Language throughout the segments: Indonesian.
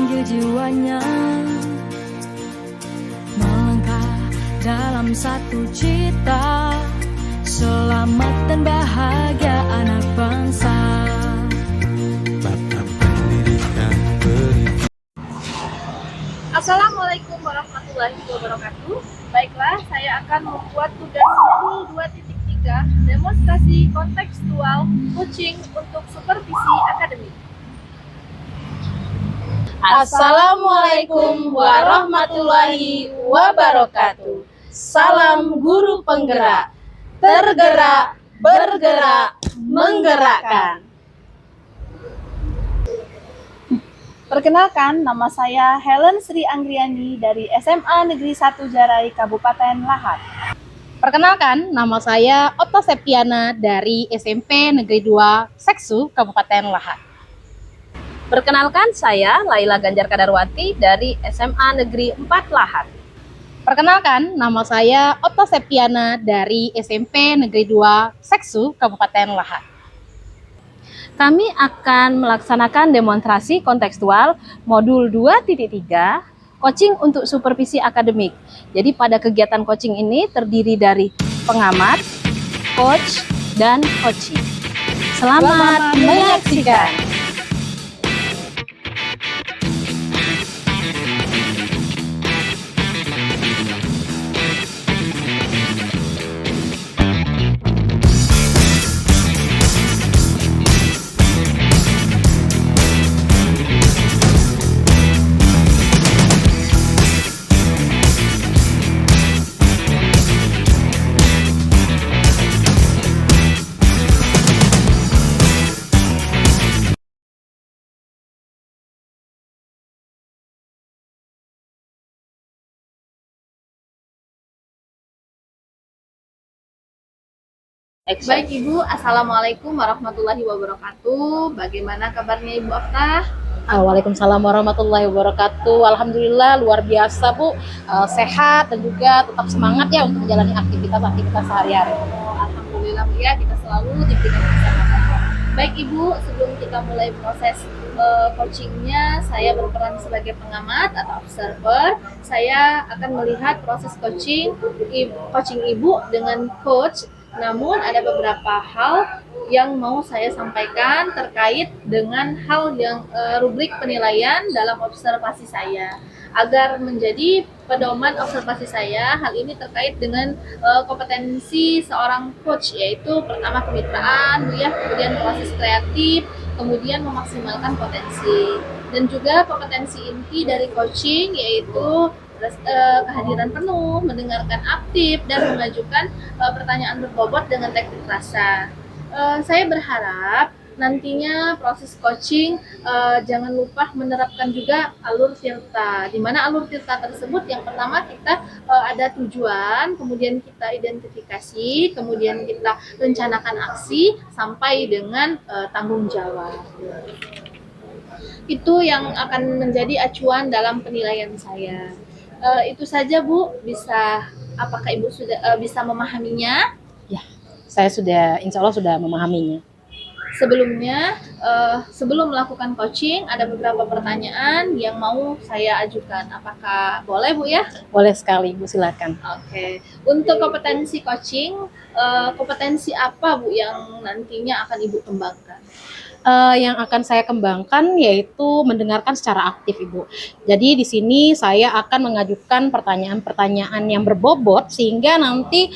memanggil jiwanya melangkah dalam satu cita, selamat dan bahagia anak bangsa. Assalamualaikum warahmatullahi wabarakatuh. Baiklah, saya akan membuat tugas modul 2.3 demonstrasi kontekstual coaching untuk supervisi akademik. Assalamualaikum warahmatullahi wabarakatuh. Salam guru penggerak, tergerak, bergerak, menggerakkan. Perkenalkan, nama saya Helen Sri Anggriani dari SMA Negeri 1 Jarai, Kabupaten Lahat. Perkenalkan, nama saya Oto Septiana dari SMP Negeri 2 Seksu, Kabupaten Lahat. Perkenalkan, saya Laila Ganjar Kadarwati dari SMA Negeri 4 Lahat. Perkenalkan, nama saya Oto Septiana dari SMP Negeri 2 Seksu, Kabupaten Lahat. Kami akan melaksanakan demonstrasi kontekstual modul 2.3 coaching untuk supervisi akademik. Jadi pada kegiatan coaching ini terdiri dari pengamat, coach, dan coaching. Selamat menyaksikan. Baik Ibu, Assalamualaikum warahmatullahi wabarakatuh. Bagaimana kabarnya Ibu Aftah? Waalaikumsalam warahmatullahi wabarakatuh. Alhamdulillah luar biasa Bu, sehat dan juga tetap semangat ya untuk menjalani aktivitas sehari-hari. Alhamdulillah Bu ya, kita selalu diberikan kesehatan. Baik Ibu, sebelum kita mulai proses coachingnya, saya berperan sebagai pengamat atau observer. Saya akan melihat proses coaching Ibu dengan coach. Namun ada beberapa hal yang mau saya sampaikan terkait dengan hal yang rubrik penilaian dalam observasi saya. Agar menjadi pedoman observasi saya, hal ini terkait dengan kompetensi seorang coach, yaitu pertama kemitraan, ya, kemudian proses kreatif, kemudian memaksimalkan potensi. Dan juga kompetensi inti dari coaching yaitu kehadiran penuh, mendengarkan aktif, dan mengajukan pertanyaan berbobot dengan teknik rasa. Saya berharap nantinya proses coaching jangan lupa menerapkan juga alur Tirta, di mana alur Tirta tersebut yang pertama kita ada tujuan, kemudian kita identifikasi, kemudian kita rencanakan aksi sampai dengan tanggung jawab. Itu yang akan menjadi acuan dalam penilaian saya. Itu saja Bu, apakah Ibu sudah bisa memahaminya? Ya, saya insya Allah sudah memahaminya. Sebelumnya, sebelum melakukan coaching, ada beberapa pertanyaan yang mau saya ajukan. Apakah boleh Bu ya? Boleh sekali Bu, silakan. Oke. Untuk kompetensi coaching, kompetensi apa Bu yang nantinya akan Ibu kembangkan? Yang akan saya kembangkan yaitu mendengarkan secara aktif Ibu. Jadi di sini saya akan mengajukan pertanyaan-pertanyaan yang berbobot sehingga nanti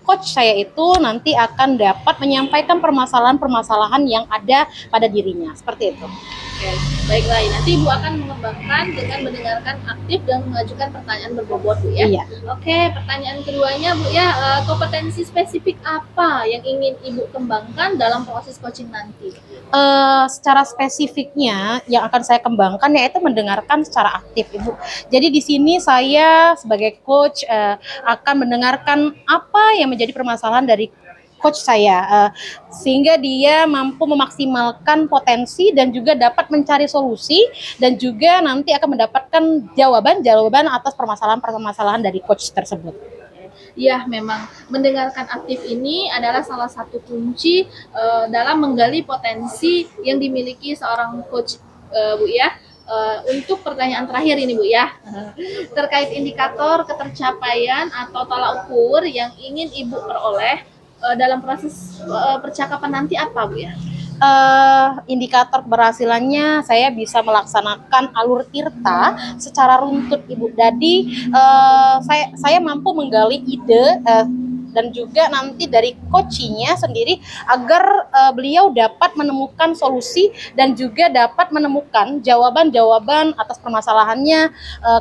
coach saya itu nanti akan dapat menyampaikan permasalahan-permasalahan yang ada pada dirinya. Seperti itu. Oke, baiklah. Nanti Ibu akan mengembangkan dengan mendengarkan aktif dan mengajukan pertanyaan berbobot Bu ya. Iya. Oke, pertanyaan keduanya Bu ya, kompetensi spesifik apa yang ingin Ibu kembangkan dalam proses coaching nanti? Secara spesifiknya yang akan saya kembangkan yaitu mendengarkan secara aktif Ibu. Jadi di sini saya sebagai coach akan mendengarkan apa yang menjadi permasalahan dari coach saya, sehingga dia mampu memaksimalkan potensi dan juga dapat mencari solusi dan juga nanti akan mendapatkan jawaban atas permasalahan-permasalahan dari coach tersebut. Ya, memang mendengarkan aktif ini adalah salah satu kunci dalam menggali potensi yang dimiliki seorang coach, Bu ya. untuk pertanyaan terakhir ini Bu ya, terkait indikator ketercapaian atau tolak ukur yang ingin Ibu peroleh dalam proses percakapan nanti apa Bu ya? Indikator keberhasilannya saya bisa melaksanakan alur tirta secara runtut Ibu. Jadi saya mampu menggali ide dan juga nanti dari coachingnya sendiri agar beliau dapat menemukan solusi dan juga dapat menemukan jawaban-jawaban atas permasalahannya,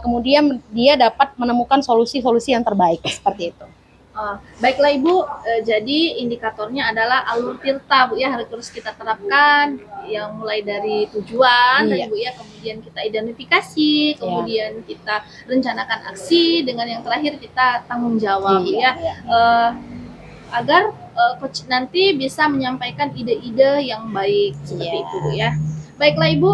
kemudian dia dapat menemukan solusi-solusi yang terbaik seperti itu. Baiklah Ibu, jadi indikatornya adalah alur tirta Bu ya, harus kita terapkan yang mulai dari tujuan tadi Bu ya, kemudian kita identifikasi, kemudian kita rencanakan aksi, dengan yang terakhir kita tanggung jawab Bu ya. Agar coach nanti bisa menyampaikan ide-ide yang baik seperti itu Bu ya. Baiklah Ibu,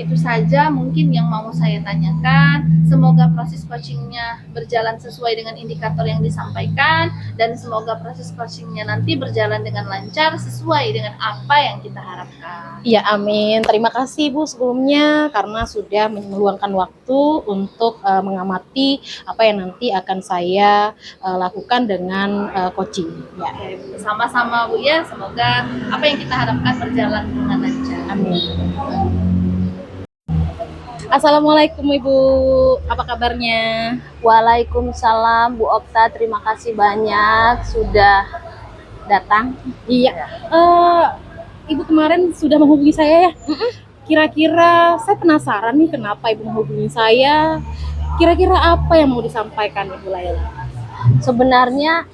itu saja mungkin yang mau saya tanyakan. Semoga proses coachingnya berjalan sesuai dengan indikator yang disampaikan, dan semoga proses coachingnya nanti berjalan dengan lancar sesuai dengan apa yang kita harapkan. Iya, amin. Terima kasih Bu sebelumnya karena sudah meluangkan waktu untuk mengamati apa yang nanti akan saya lakukan dengan coaching. Ya. Sama-sama Bu ya, semoga apa yang kita harapkan berjalan dengan lancar. Amin. Assalamualaikum Ibu, apa kabarnya? Waalaikumsalam Bu Okta, terima kasih banyak sudah datang. Iya, Ibu kemarin sudah menghubungi saya ya. Kira-kira saya penasaran nih kenapa Ibu menghubungi saya. Kira-kira apa yang mau disampaikan Ibu Laila? Sebenarnya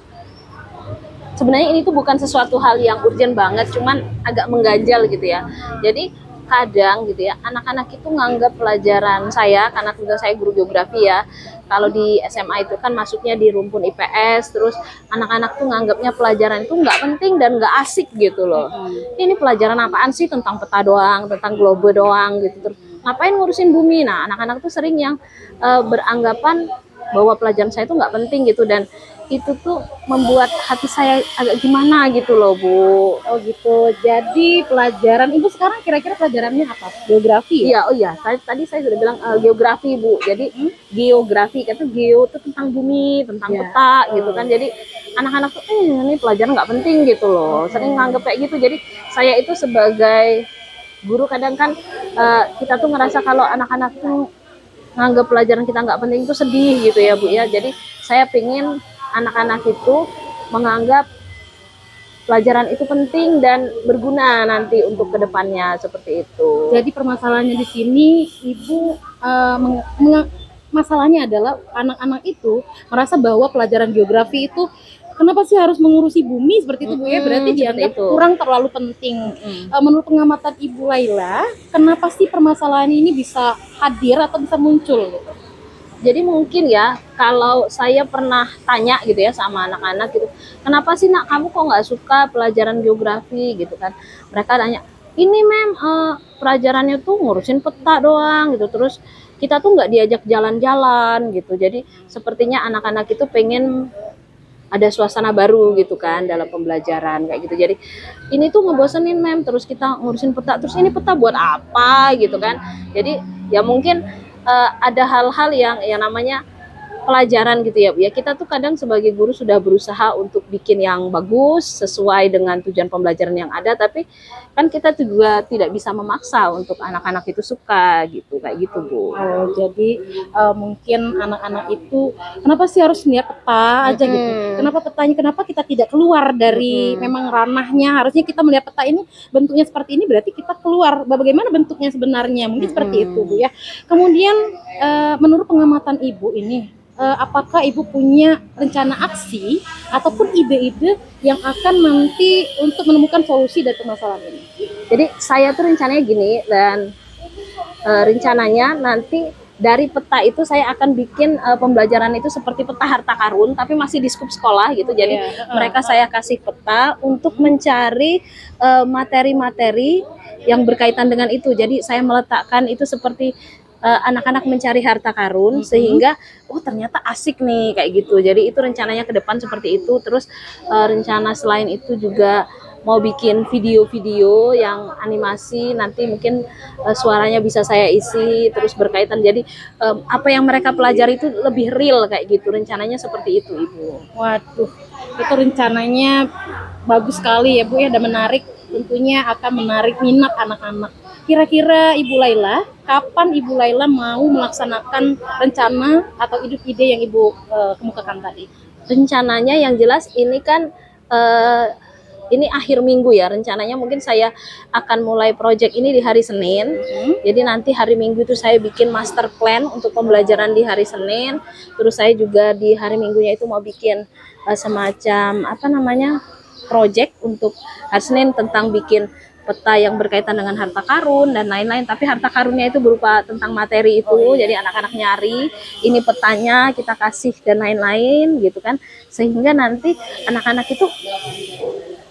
ini tuh bukan sesuatu hal yang urgent banget, cuman agak mengganjal gitu ya. Jadi kadang gitu ya, anak-anak itu nganggap pelajaran saya, karena kebetulan saya guru geografi ya, kalau di SMA itu kan masuknya di rumpun IPS, terus anak-anak tuh nganggapnya pelajaran itu nggak penting dan nggak asik gitu loh. Ini pelajaran apaan sih, tentang peta doang, tentang globe doang gitu, terus ngapain ngurusin bumi. Nah, anak-anak tuh sering yang beranggapan bahwa pelajaran saya itu nggak penting gitu, dan itu tuh membuat hati saya agak gimana gitu loh Bu. Oh gitu, jadi pelajaran Ibu sekarang kira-kira pelajarannya apa? Geografi ya? Iya, oh iya, tadi saya sudah bilang geografi Bu. Jadi geografi, kata geo itu tentang bumi, tentang peta gitu kan. Jadi anak-anak tuh ini pelajaran nggak penting gitu loh, sering nganggep kayak gitu. Jadi saya itu sebagai guru kadang kan kita tuh ngerasa kalau anak-anak tuh nganggep pelajaran kita nggak penting itu sedih gitu ya Bu ya. Jadi saya pengen anak-anak itu menganggap pelajaran itu penting dan berguna nanti untuk kedepannya seperti itu. Jadi permasalahannya di sini Ibu masalahnya adalah anak-anak itu merasa bahwa pelajaran geografi itu kenapa sih harus mengurusi bumi seperti itu Bu ya? Berarti dianggap kurang terlalu penting. Menurut pengamatan Ibu Laila, kenapa sih permasalahan ini bisa hadir atau bisa muncul gitu? Jadi mungkin ya, kalau saya pernah tanya gitu ya sama anak-anak gitu, kenapa sih nak kamu kok nggak suka pelajaran geografi gitu kan? Mereka tanya, ini mem pelajarannya tuh ngurusin peta doang gitu, terus kita tuh nggak diajak jalan-jalan gitu. Jadi sepertinya anak-anak itu pengen ada suasana baru gitu kan dalam pembelajaran kayak gitu. Jadi ini tuh ngebosenin mem, terus kita ngurusin peta, terus ini peta buat apa gitu kan? Jadi ya mungkin ada hal-hal yang namanya pelajaran gitu ya Bu ya. Kita tuh kadang sebagai guru sudah berusaha untuk bikin yang bagus sesuai dengan tujuan pembelajaran yang ada, tapi kan kita juga tidak bisa memaksa untuk anak-anak itu suka gitu, kayak gitu Bu. Oh, jadi mungkin anak-anak itu kenapa sih harus lihat peta aja gitu? Kenapa petanya, kenapa kita tidak keluar dari memang ranahnya? Harusnya kita melihat peta ini bentuknya seperti ini, berarti kita keluar bagaimana bentuknya sebenarnya, mungkin seperti itu Bu ya. Kemudian menurut pengamatan Ibu ini, apakah Ibu punya rencana aksi ataupun ide-ide yang akan nanti untuk menemukan solusi dari permasalahan ini? Jadi saya tuh rencananya gini, dan rencananya nanti dari peta itu saya akan bikin pembelajaran itu seperti peta harta karun, tapi masih di skup sekolah gitu. Jadi mereka saya kasih peta untuk mencari materi-materi yang berkaitan dengan itu. Jadi saya meletakkan itu seperti anak-anak mencari harta karun, sehingga oh ternyata asik nih kayak gitu. Jadi itu rencananya ke depan seperti itu. Terus rencana selain itu juga mau bikin video-video yang animasi, nanti mungkin suaranya bisa saya isi terus berkaitan, jadi apa yang mereka pelajari itu lebih real kayak gitu, rencananya seperti itu Ibu. Waduh, itu rencananya bagus sekali ya Bu ya, dan menarik, tentunya akan menarik minat anak-anak. Kira-kira Ibu Laila, kapan Ibu Laila mau melaksanakan rencana atau ide yang Ibu kemukakan tadi? Rencananya yang jelas ini kan ini akhir minggu ya, rencananya mungkin saya akan mulai project ini di hari Senin. Jadi nanti hari Minggu itu saya bikin master plan untuk pembelajaran di hari Senin. Terus saya juga di hari Minggunya itu mau bikin semacam apa namanya project untuk hari Senin tentang bikin peta yang berkaitan dengan harta karun dan lain-lain, tapi harta karunnya itu berupa tentang materi itu. Jadi anak-anak nyari ini petanya, kita kasih dan lain-lain gitu kan, sehingga nanti anak-anak itu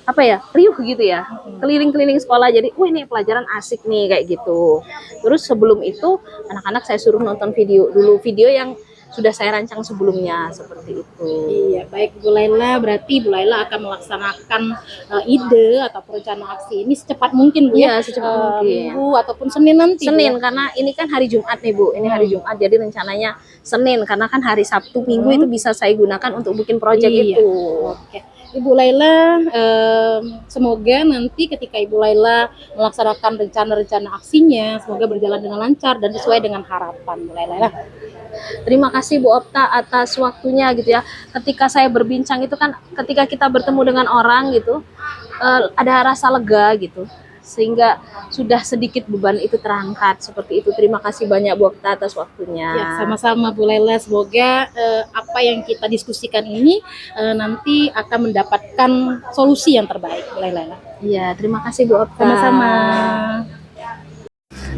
apa ya, riuh gitu ya, keliling-keliling sekolah, jadi ini pelajaran asik nih kayak gitu. Terus sebelum itu anak-anak saya suruh nonton video dulu, video yang sudah saya rancang sebelumnya seperti itu. Iya, baik Bu Laila, berarti Bu Laila akan melaksanakan ide atau rencana aksi ini secepat mungkin Bu ya? Iya, secepat mungkin. Minggu ataupun Senin nanti. Senin, Bu. karena ini kan hari Jumat nih Bu, ini hari Jumat, jadi rencananya Senin, karena kan hari Sabtu Minggu itu bisa saya gunakan untuk bikin project Iya. itu. Oke. Ibu Laila, semoga nanti ketika Ibu Laila melaksanakan rencana-rencana aksinya, semoga berjalan dengan lancar dan sesuai dengan harapan Bu Laila. Terima kasih Bu Opta atas waktunya gitu ya. Ketika saya berbincang itu kan, ketika kita bertemu dengan orang gitu, ada rasa lega gitu, sehingga sudah sedikit beban itu terangkat seperti itu. Terima kasih banyak Bu Opta atas waktunya. Ya, sama-sama Bu Laila. Semoga apa yang kita diskusikan ini nanti akan mendapatkan solusi yang terbaik Bu Laila. Iya, terima kasih Bu Opta. Sama-sama.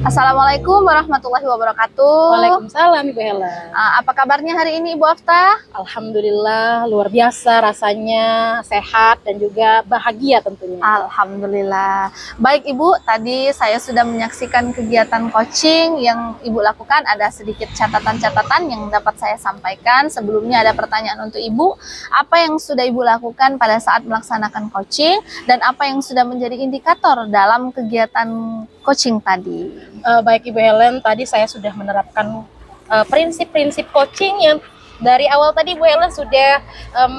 Assalamualaikum warahmatullahi wabarakatuh. Waalaikumsalam Ibu Hela. Apa kabarnya hari ini Ibu Afta? Alhamdulillah luar biasa rasanya, sehat dan juga bahagia tentunya. Alhamdulillah. Baik Ibu, tadi saya sudah menyaksikan kegiatan coaching yang Ibu lakukan. Ada sedikit catatan-catatan yang dapat saya sampaikan. Sebelumnya ada pertanyaan untuk Ibu. Apa yang sudah Ibu lakukan pada saat melaksanakan coaching dan apa yang sudah menjadi indikator dalam kegiatan coaching tadi? Baik Ibu Helen, tadi saya sudah menerapkan prinsip-prinsip coaching yang dari awal tadi Bu Helen sudah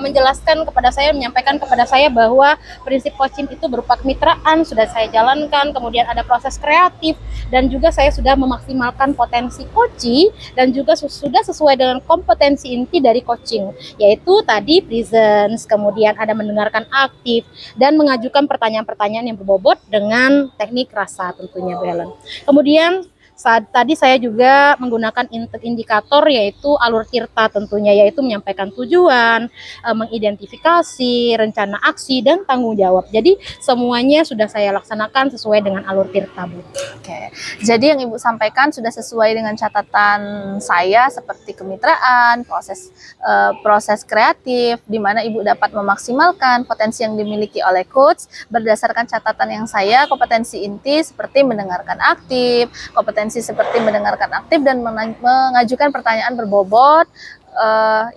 menjelaskan kepada saya, menyampaikan kepada saya bahwa prinsip coaching itu berupa kemitraan, sudah saya jalankan, kemudian ada proses kreatif, dan juga saya sudah memaksimalkan potensi coaching dan juga sudah sesuai dengan kompetensi inti dari coaching, yaitu tadi presence, kemudian ada mendengarkan aktif, dan mengajukan pertanyaan-pertanyaan yang berbobot dengan teknik rasa tentunya Bu Helen. Kemudian tadi saya juga menggunakan indikator yaitu alur tirta tentunya, yaitu menyampaikan tujuan, mengidentifikasi, rencana aksi, dan tanggung jawab. Jadi semuanya sudah saya laksanakan sesuai dengan alur tirta Bu. Oke, jadi yang Ibu sampaikan sudah sesuai dengan catatan saya seperti kemitraan, proses kreatif, di mana Ibu dapat memaksimalkan potensi yang dimiliki oleh coach berdasarkan catatan yang saya, kompetensi inti seperti mendengarkan aktif, kompetensi seperti mendengarkan aktif dan mengajukan pertanyaan berbobot.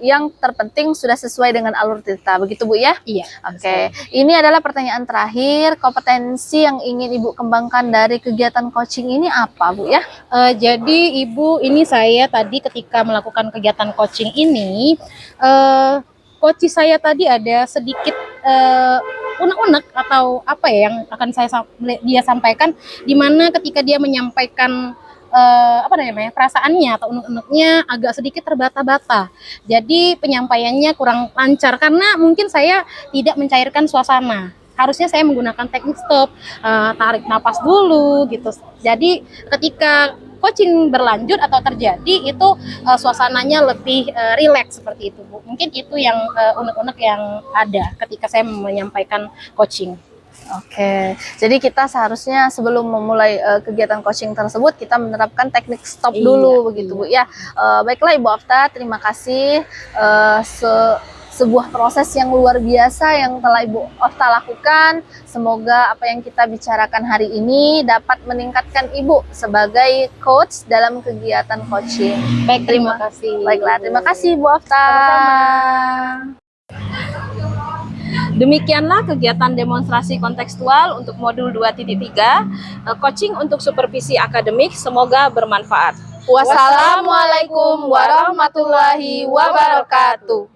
Yang terpenting sudah sesuai dengan alur tirta, begitu Bu ya? Iya. Oke, ini adalah pertanyaan terakhir. Kompetensi yang ingin Ibu kembangkan dari kegiatan coaching ini apa Bu ya? Jadi Ibu, ini saya tadi ketika melakukan kegiatan coaching ini, coach saya tadi ada sedikit unek-unek atau apa ya yang akan dia sampaikan, di mana ketika dia menyampaikan perasaannya atau unek-uneknya agak sedikit terbata-bata. Jadi penyampaiannya kurang lancar karena mungkin saya tidak mencairkan suasana. Harusnya saya menggunakan teknik stop, tarik napas dulu gitu. Jadi ketika coaching berlanjut atau terjadi itu suasananya lebih rileks seperti itu Bu. Mungkin itu yang unek-unek yang ada ketika saya menyampaikan coaching. Oke, jadi kita seharusnya sebelum memulai kegiatan coaching tersebut kita menerapkan teknik stop dulu, begitu Bu ya. Baiklah Ibu Afta, terima kasih. Sebuah proses yang luar biasa yang telah Ibu Afta lakukan. Semoga apa yang kita bicarakan hari ini dapat meningkatkan Ibu sebagai coach dalam kegiatan coaching. Baik, terima kasih. Baiklah, terima kasih Ibu Afta. Sama-sama. Demikianlah kegiatan demonstrasi kontekstual untuk modul 2.3, coaching untuk supervisi akademik, semoga bermanfaat. Wassalamualaikum warahmatullahi wabarakatuh.